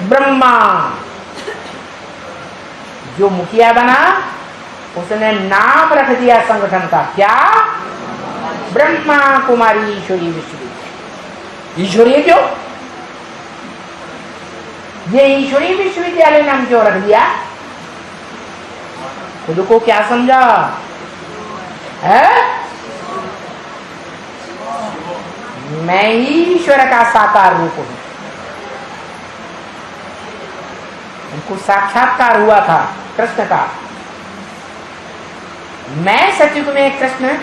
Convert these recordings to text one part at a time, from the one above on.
ब्रह्मा। जो मुखिया बना उसने नाम रख दिया संगठन का, क्या? ब्रह्मा कुमारी ईश्वरीय विश्वविद्यालय। ईश्वरीय क्यों? ये ईश्वरीय विश्वविद्यालय नाम क्यों रख दिया? खुद को क्या समझा है? मैं ही ईश्वर का साकार रूप हूं। उनको साक्षात्कार हुआ था कृष्ण का। मैं सतयुग में कृष्ण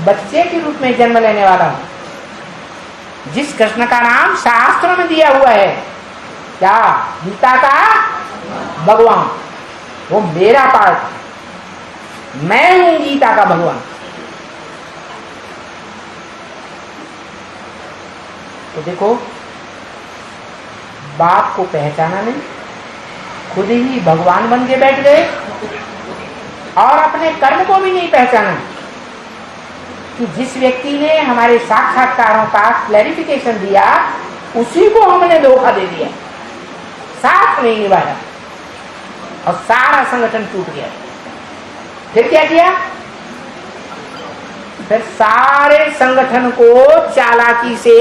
बच्चे के रूप में जन्म लेने वाला हूं। जिस कृष्ण का नाम शास्त्रों में दिया हुआ है, क्या? गीता का भगवान, वो मेरा पार्ट। मैं हूं गीता का भगवान। तो देखो, बाप को पहचाना नहीं, खुद ही भगवान बन के बैठ गए और अपने कर्म को भी नहीं पहचाना कि जिस व्यक्ति ने हमारे साक्षात्कारों का क्लैरिफिकेशन दिया उसी को हमने धोखा दे दिया, साथ नहीं निभाया और सारा संगठन टूट गया। फिर क्या किया? फिर सारे संगठन को चालाकी से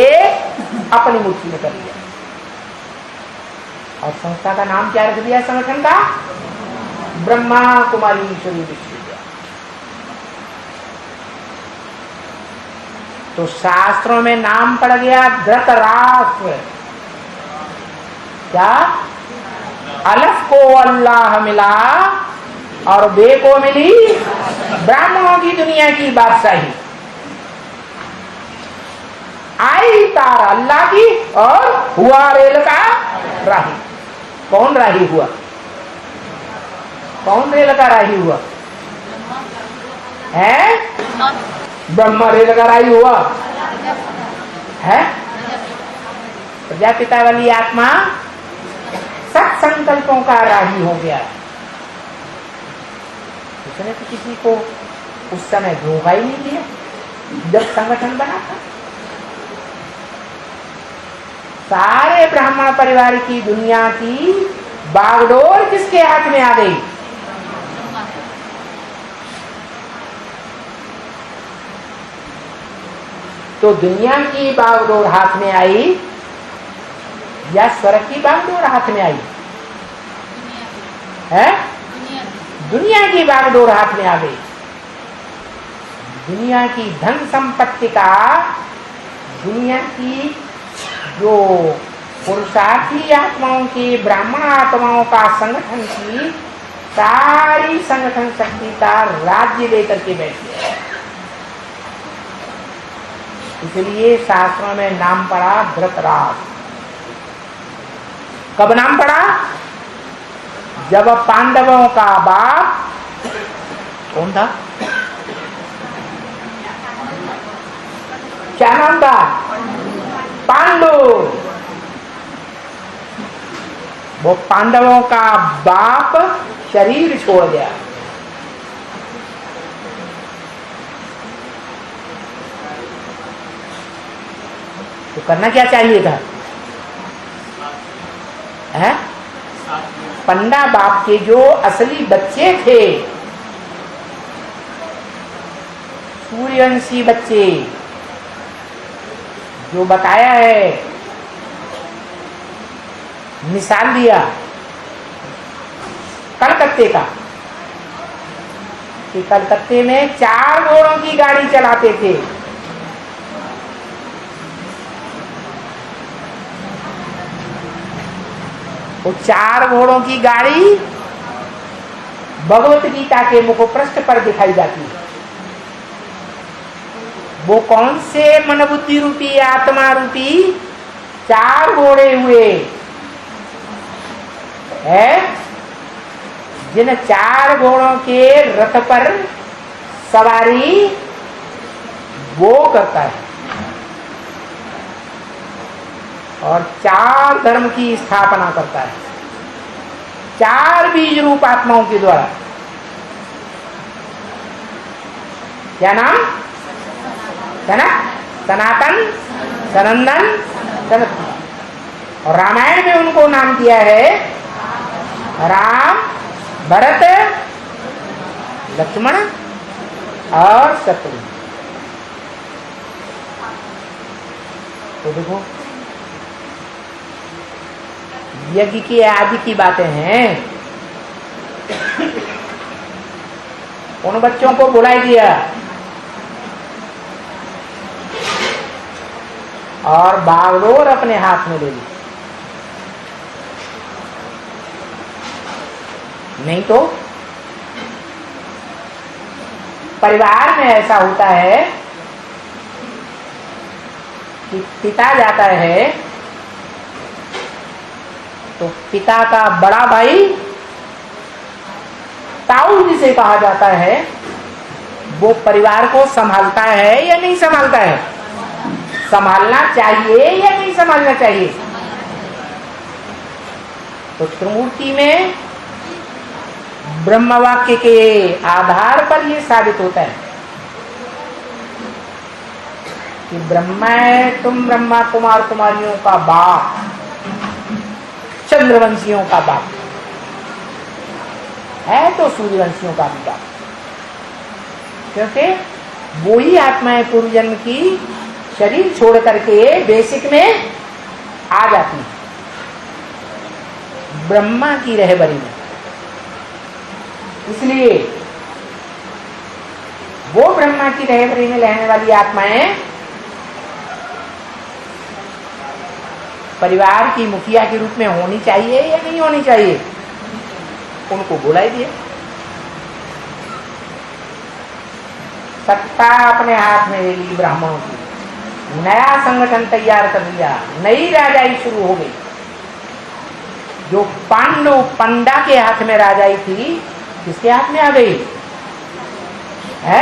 अपनी मुट्ठी में कर लिया और संस्था का नाम क्या रख दिया? संगठन का ब्रह्मा कुमारी ईश्वरीय विश्वविद्यालय। तो शास्त्रों में नाम पड़ गया धृतराष्ट्र। क्या? अलफ को अल्लाह मिला और बे को मिली ब्राह्मणों की दुनिया की बादशाही। आई तार अल्लाह की और हुआ रेल का राही। कौन राही हुआ? कौन रेल का राही हुआ है? ब्रह्मा रेल का राही हुआ है। प्रजापिता वाली आत्मा सत संकल्पों का राही हो गया। उसने तो किसी को उस समय धोखा ही नहीं दिया जब संगठन बना था। सारे ब्राह्मण परिवार की दुनिया की बागडोर किसके हाथ में आ गई? तो दुनिया की बागडोर हाथ में आई या स्वर्ग की बागडोर हाथ में आई है? दुनिया की बागडोर हाथ में आ गई। दुनिया की धन संपत्ति का, दुनिया की जो पुरुषार्थी आत्माओं की, ब्राह्मण आत्माओं का संगठन की सारी संगठन शक्ति का राज्य लेकर के बैठ गया। इसलिए शास्त्रों में नाम पड़ा धृतराष्ट्र। कब नाम पड़ा? जब पांडवों का बाप कौन था? क्या नाम था? पांडु। वो पांडवों का बाप शरीर छोड़ गया। तो करना क्या चाहिए था? है? पंडा बाप के जो असली बच्चे थे, सूर्यवंशी बच्चे, जो बताया है, मिसाल दिया कलकत्ते का कि कलकत्ते में 4 घोड़ों की गाड़ी चलाते थे। वो 4 घोड़ों की गाड़ी भगवत गीता के मुखपृष्ठ पर दिखाई जाती है। वो कौन से मन बुद्धि रूपी आत्मा रूपी 4 घोड़े हुए है, जिन 4 घोड़ों के रथ पर सवारी वो करता है और 4 धर्म की स्थापना करता है, 4 बीज रूप आत्माओं के द्वारा। क्या नाम? सनातन, सनंदन, सनत। और रामायण में उनको नाम दिया है राम, भरत, लक्ष्मण और शत्रुघ्न। तो देखो यज्ञ की आदि की बातें हैं। उन बच्चों को बुलाई दिया और बागडोर अपने हाथ में ले ली। नहीं तो परिवार में ऐसा होता है कि पिता जाता है तो पिता का बड़ा भाई, ताऊ जिसे कहा जाता है, वो परिवार को संभालता है या नहीं संभालता है? संभालना चाहिए या नहीं संभालना चाहिए? तो त्रिमूर्ति में ब्रह्म वाक्य के आधार पर यह साबित होता है कि ब्रह्मा है, तुम ब्रह्मा कुमार कुमारियों का बाप, चंद्रवंशियों का बाप है, तो सूर्यवंशियों का भी बाप, क्योंकि वो ही आत्माएं पूर्व जन्म की शरीर छोड़ करके बेसिक में आ जाती है ब्रह्मा की रहबरी में। इसलिए वो ब्रह्मा की रहबरी में रहने वाली आत्माएं परिवार की मुखिया के रूप में होनी चाहिए या नहीं होनी चाहिए? उनको बुलाई दिए। सत्ता अपने हाथ में ले ली ब्राह्मणों की, नया संगठन तैयार कर लिया, नई राजाई शुरू हो गई। जो पांडु पंडा के हाथ में राजाई थी, किसके हाथ में आ गई है?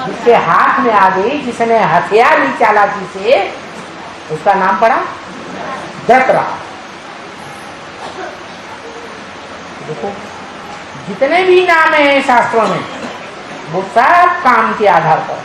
जिसके हाथ में आ गई, जिसने हथियार ली चालाकी से, उसका नाम पड़ा धृतराष्ट्र। देखो जितने भी नाम है शास्त्रों में, वो सब काम के आधार पर